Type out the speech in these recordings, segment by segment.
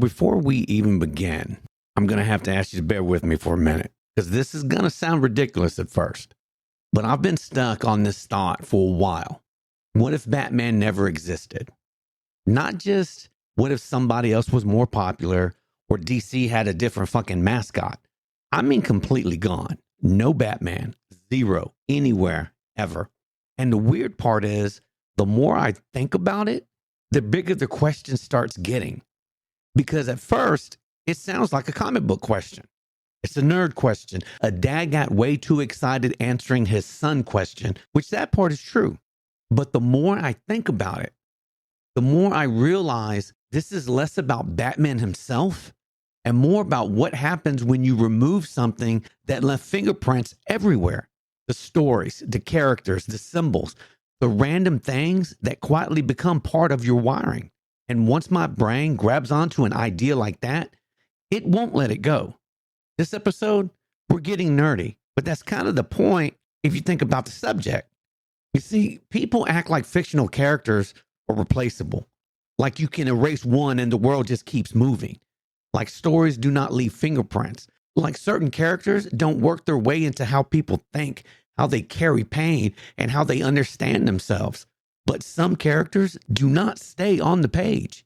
Before we even begin, I'm going to have to ask you to bear with me for a minute because this is going to sound ridiculous at first. But I've been stuck on this thought for a while. What if Batman never existed? Not just what if somebody else was more popular or DC had a different fucking mascot. I mean completely gone. No Batman. Zero. Anywhere. Ever. And the weird part is, the more I think about it, the bigger the question starts getting. Because at first, it sounds like a comic book question. It's a nerd question. A dad got way too excited answering his son question, which that part is true. But the more I think about it, the more I realize this is less about Batman himself and more about what happens when you remove something that left fingerprints everywhere. The stories, the characters, the symbols, the random things that quietly become part of your wiring. And once my brain grabs onto an idea like that, it won't let it go. This episode, we're getting nerdy, but that's kind of the point if you think about the subject. You see, people act like fictional characters are replaceable, like you can erase one and the world just keeps moving, like stories do not leave fingerprints, like certain characters don't work their way into how people think, how they carry pain, and how they understand themselves. But some characters do not stay on the page.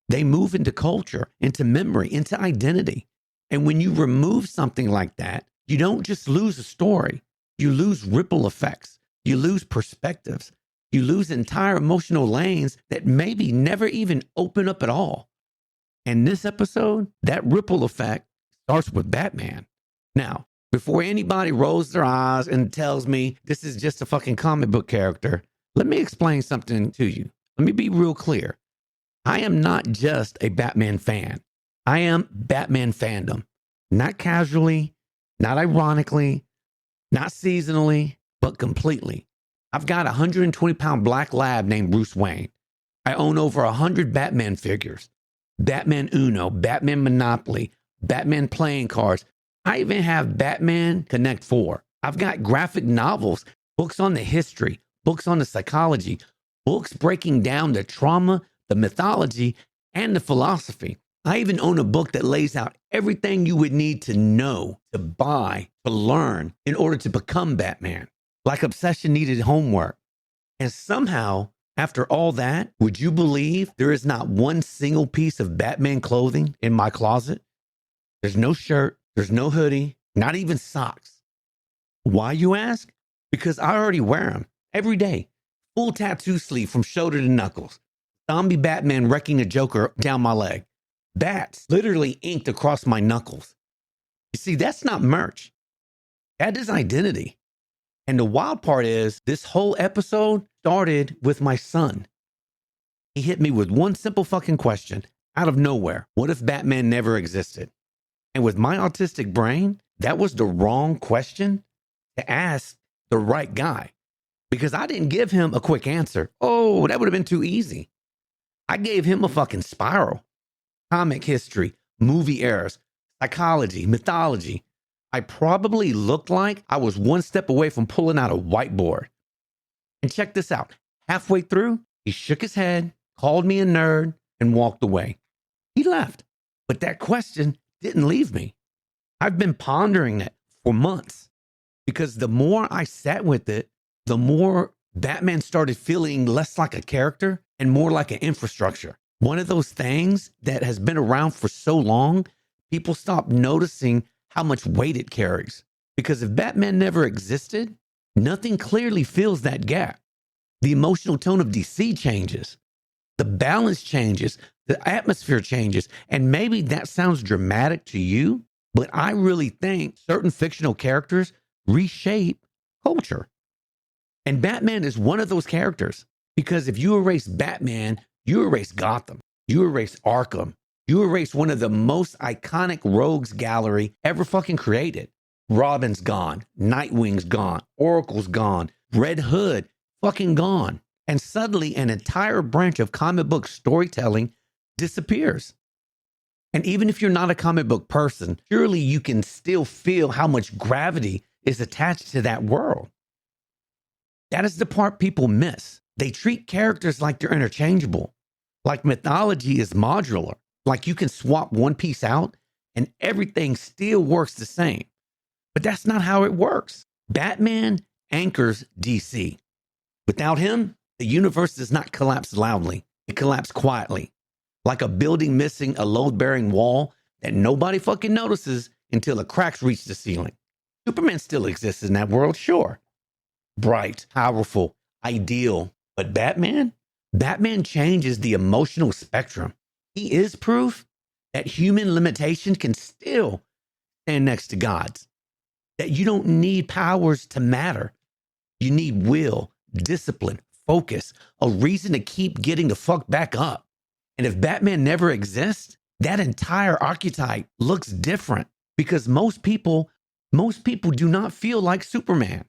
They move into culture, into memory, into identity. And when you remove something like that, you don't just lose a story. You lose ripple effects. You lose perspectives. You lose entire emotional lanes that maybe never even open up at all. And this episode, that ripple effect starts with Batman. Now, before anybody rolls their eyes and tells me this is just a fucking comic book character, let me explain something to you. Let me be real clear. I am not just a Batman fan. I am Batman fandom. Not casually, not ironically, not seasonally, but completely. I've got a 120-pound black lab named Bruce Wayne. I own over 100 Batman figures. Batman Uno, Batman Monopoly, Batman playing cards. I even have Batman Connect 4. I've got graphic novels, books on the history, books on the psychology, books breaking down the trauma, the mythology, and the philosophy. I even own a book that lays out everything you would need to know, to buy, to learn in order to become Batman. Like Obsession needed homework. And somehow, after all that, would you believe there is not one single piece of Batman clothing in my closet? There's no shirt, there's no hoodie, not even socks. Why, you ask? Because I already wear them every day. Full tattoo sleeve from shoulder to knuckles. Zombie Batman wrecking a Joker down my leg. Bats literally inked across my knuckles. You see, that's not merch. That is identity. And the wild part is, this whole episode started with my son. He hit me with one simple fucking question out of nowhere. What if Batman never existed? And with my autistic brain, that was the wrong question to ask the right guy. Because I didn't give him a quick answer. Oh, that would have been too easy. I gave him a fucking spiral. Comic history, movie eras, psychology, mythology. I probably looked like I was one step away from pulling out a whiteboard. And check this out. Halfway through, he shook his head, called me a nerd, and walked away. He left. But that question didn't leave me. I've been pondering it for months because the more I sat with it, the more Batman started feeling less like a character and more like an infrastructure. One of those things that has been around for so long, people stop noticing how much weight it carries. Because if Batman never existed, nothing clearly fills that gap. The emotional tone of DC changes. The balance changes. The atmosphere changes. And maybe that sounds dramatic to you, but I really think certain fictional characters reshape culture. And Batman is one of those characters. Because if you erase Batman, you erase Gotham, you erase Arkham, you erase one of the most iconic rogues gallery ever fucking created. Robin's gone, Nightwing's gone, Oracle's gone, Red Hood fucking gone. And suddenly an entire branch of comic book storytelling disappears. And even if you're not a comic book person, surely you can still feel how much gravity is attached to that world. That is the part people miss. They treat characters like they're interchangeable, like mythology is modular. Like you can swap one piece out and everything still works the same. But that's not how it works. Batman anchors DC. Without him, the universe does not collapse loudly. It collapses quietly, like a building missing a load-bearing wall that nobody fucking notices until the cracks reach the ceiling. Superman still exists in that world, sure. Bright, powerful, ideal. But Batman? Batman changes the emotional spectrum. He is proof that human limitation can still stand next to God's. That you don't need powers to matter. You need will, discipline, focus, a reason to keep getting the fuck back up. And if Batman never exists, that entire archetype looks different because most people do not feel like Superman.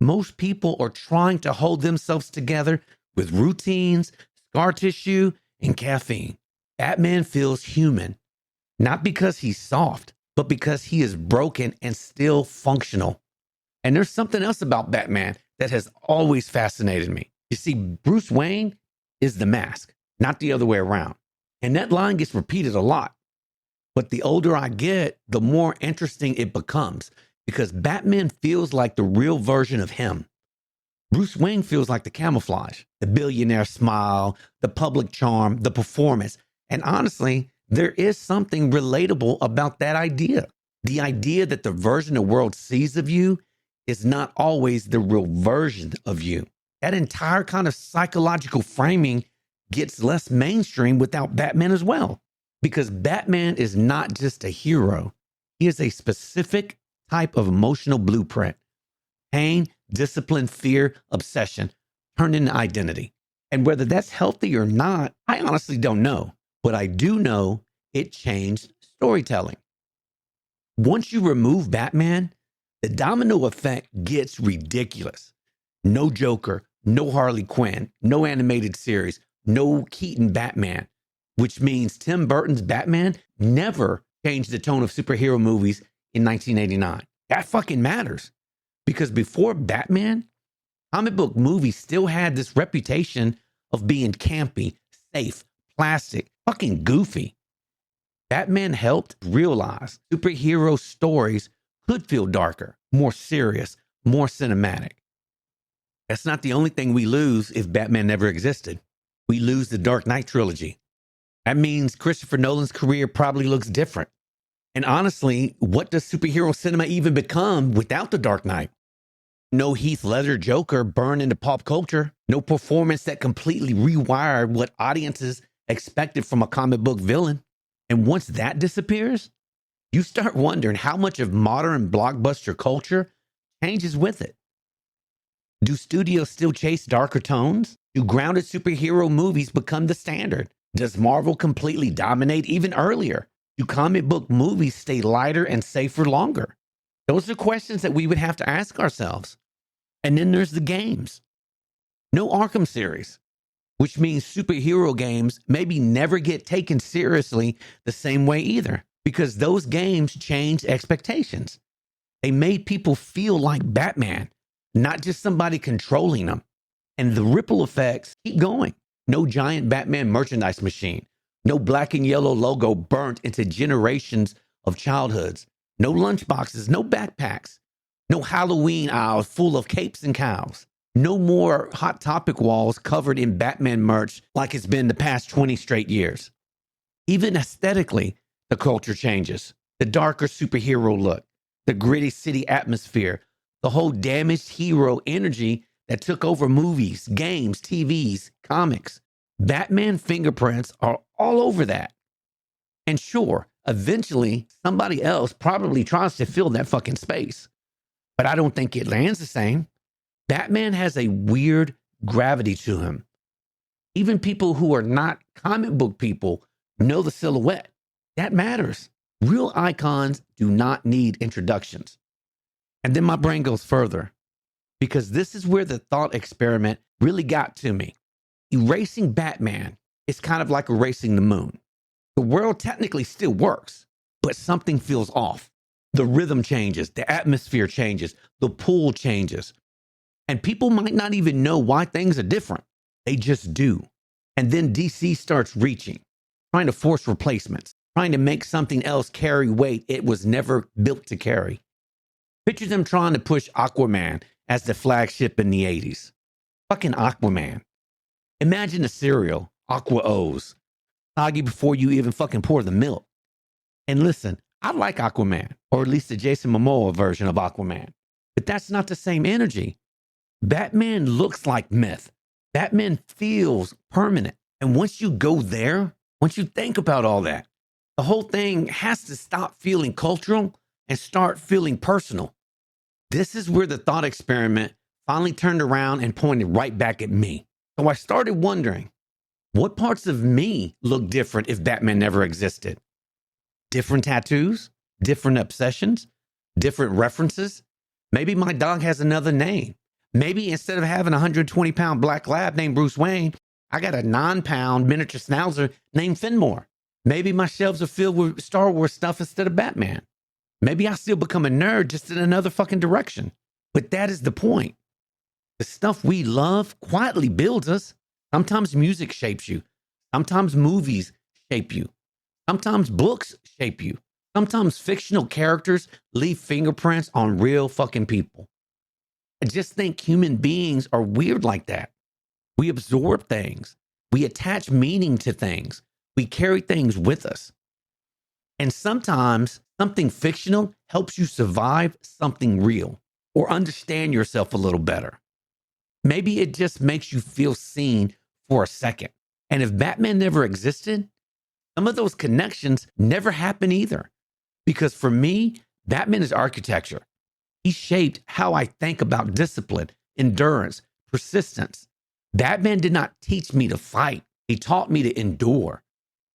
Most people are trying to hold themselves together with routines, scar tissue, and caffeine. Batman feels human, not because he's soft, but because he is broken and still functional. And there's something else about Batman that has always fascinated me. You see, Bruce Wayne is the mask, not the other way around. And that line gets repeated a lot. But the older I get, the more interesting it becomes because Batman feels like the real version of him. Bruce Wayne feels like the camouflage, the billionaire smile, the public charm, the performance. And honestly, there is something relatable about that idea. The idea that the version the world sees of you is not always the real version of you. That entire kind of psychological framing gets less mainstream without Batman as well. Because Batman is not just a hero. He is a specific type of emotional blueprint. Pain, discipline, fear, obsession, turned into identity. And whether that's healthy or not, I honestly don't know. But I do know it changed storytelling. Once you remove Batman, the domino effect gets ridiculous. No Joker, no Harley Quinn, no animated series, no Keaton Batman, which means Tim Burton's Batman never changed the tone of superhero movies in 1989. That fucking matters. Because before Batman, comic book movies still had this reputation of being campy, safe, plastic, fucking goofy. Batman helped realize superhero stories could feel darker, more serious, more cinematic. That's not the only thing we lose if Batman never existed. We lose the Dark Knight trilogy. That means Christopher Nolan's career probably looks different. And honestly, what does superhero cinema even become without the Dark Knight? No Heath Ledger Joker burned into pop culture. No performance that completely rewired what audiences expected from a comic book villain. And once that disappears, you start wondering how much of modern blockbuster culture changes with it. Do studios still chase darker tones? Do grounded superhero movies become the standard? Does Marvel completely dominate even earlier? Do comic book movies stay lighter and safer longer? Those are questions that we would have to ask ourselves. And then there's the games. No Arkham series, which means superhero games maybe never get taken seriously the same way either, because those games changed expectations. They made people feel like Batman, not just somebody controlling them. And the ripple effects keep going. No giant Batman merchandise machine. No black and yellow logo burnt into generations of childhoods. No lunchboxes, no backpacks. No Halloween aisles full of capes and cows. No more Hot Topic walls covered in Batman merch like it's been the past 20 straight years. Even aesthetically, the culture changes. The darker superhero look, the gritty city atmosphere, the whole damaged hero energy that took over movies, games, TVs, comics. Batman fingerprints are all over that. And sure, eventually somebody else probably tries to fill that fucking space. But I don't think it lands the same. Batman has a weird gravity to him. Even people who are not comic book people know the silhouette. That matters. Real icons do not need introductions. And then my brain goes further, because this is where the thought experiment really got to me. Erasing Batman is kind of like erasing the moon. The world technically still works, but something feels off. The rhythm changes, the atmosphere changes, the pull changes. And people might not even know why things are different. They just do. And then DC starts reaching, trying to force replacements, trying to make something else carry weight it was never built to carry. Picture them trying to push Aquaman as the flagship in the 80s. Fucking Aquaman. Imagine the cereal, Aqua O's, soggy before you even fucking pour the milk. And listen, I like Aquaman, or at least the Jason Momoa version of Aquaman, but that's not the same energy. Batman looks like myth. Batman feels permanent. And once you go there, once you think about all that, the whole thing has to stop feeling cultural and start feeling personal. This is where the thought experiment finally turned around and pointed right back at me. So I started wondering, what parts of me look different if Batman never existed? Different tattoos, different obsessions, different references. Maybe my dog has another name. Maybe instead of having a 120-pound black lab named Bruce Wayne, I got a 9-pound miniature schnauzer named Finmore. Maybe my shelves are filled with Star Wars stuff instead of Batman. Maybe I still become a nerd just in another fucking direction. But that is the point. The stuff we love quietly builds us. Sometimes music shapes you. Sometimes movies shape you. Sometimes books shape you. Sometimes fictional characters leave fingerprints on real fucking people. I just think human beings are weird like that. We absorb things. We attach meaning to things. We carry things with us. And sometimes something fictional helps you survive something real or understand yourself a little better. Maybe it just makes you feel seen for a second. And if Batman never existed, some of those connections never happen either. Because for me, Batman is architecture. He shaped how I think about discipline, endurance, persistence. Batman did not teach me to fight. He taught me to endure.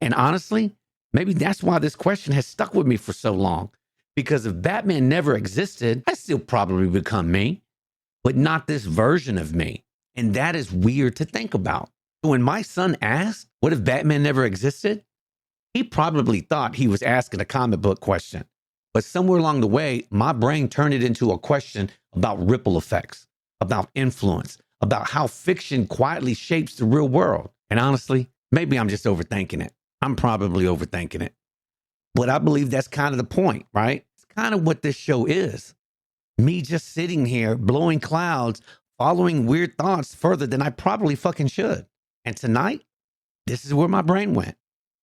And honestly, maybe that's why this question has stuck with me for so long. Because if Batman never existed, I still probably become me, but not this version of me. And that is weird to think about. So when my son asked, what if Batman never existed? He probably thought he was asking a comic book question. But somewhere along the way, my brain turned it into a question about ripple effects, about influence, about how fiction quietly shapes the real world. And honestly, maybe I'm just overthinking it. I'm probably overthinking it. But I believe that's kind of the point, right? It's kind of what this show is. Me just sitting here, blowing clouds, following weird thoughts further than I probably fucking should. And tonight, this is where my brain went.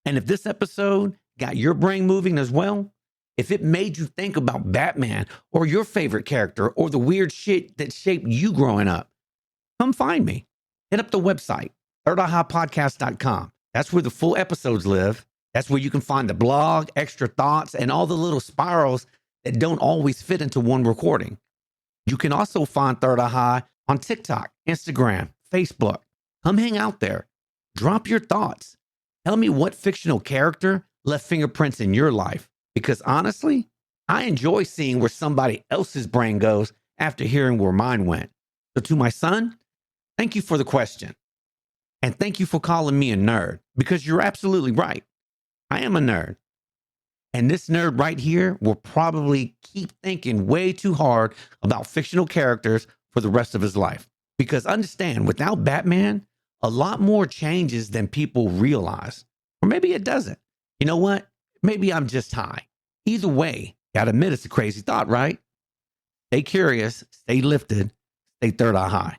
And if this episode got your brain moving as well, if it made you think about Batman or your favorite character or the weird shit that shaped you growing up, come find me. Hit up the website, thirdeyehighpodcast.com. That's where the full episodes live. That's where you can find the blog, extra thoughts, and all the little spirals that don't always fit into one recording. You can also find Third Eye High on TikTok, Instagram, Facebook. Come hang out there. Drop your thoughts. Tell me what fictional character left fingerprints in your life. Because honestly, I enjoy seeing where somebody else's brain goes after hearing where mine went. So to my son, thank you for the question. And thank you for calling me a nerd, because you're absolutely right. I am a nerd. And this nerd right here will probably keep thinking way too hard about fictional characters for the rest of his life. Because understand, without Batman, a lot more changes than people realize. Or maybe it doesn't. You know what? Maybe I'm just high. Either way, gotta admit it's a crazy thought, right? Stay curious, stay lifted, stay third eye high.